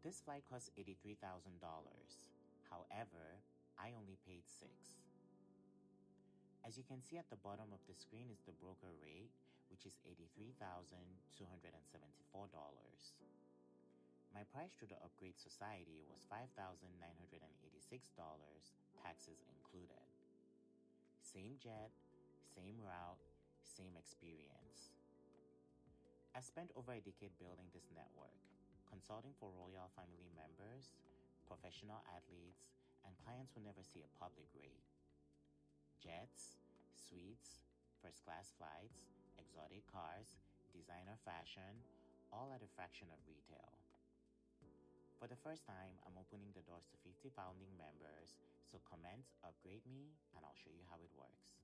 This flight cost $83,000. However, I only paid $6,000. As you can see at the bottom of the screen is the broker rate, which is $83,274. My price through the Upgrade Society was $5,986, taxes included. Same jet, same route, same experience. I spent over a decade building this network, consulting for royal family members, professional athletes, and clients who never see a public rate. Jets, suites, first-class flights, exotic cars, designer fashion, all at a fraction of retail. For the first time, I'm opening the doors to 50 founding members, so comment, upgrade me, and I'll show you how it works.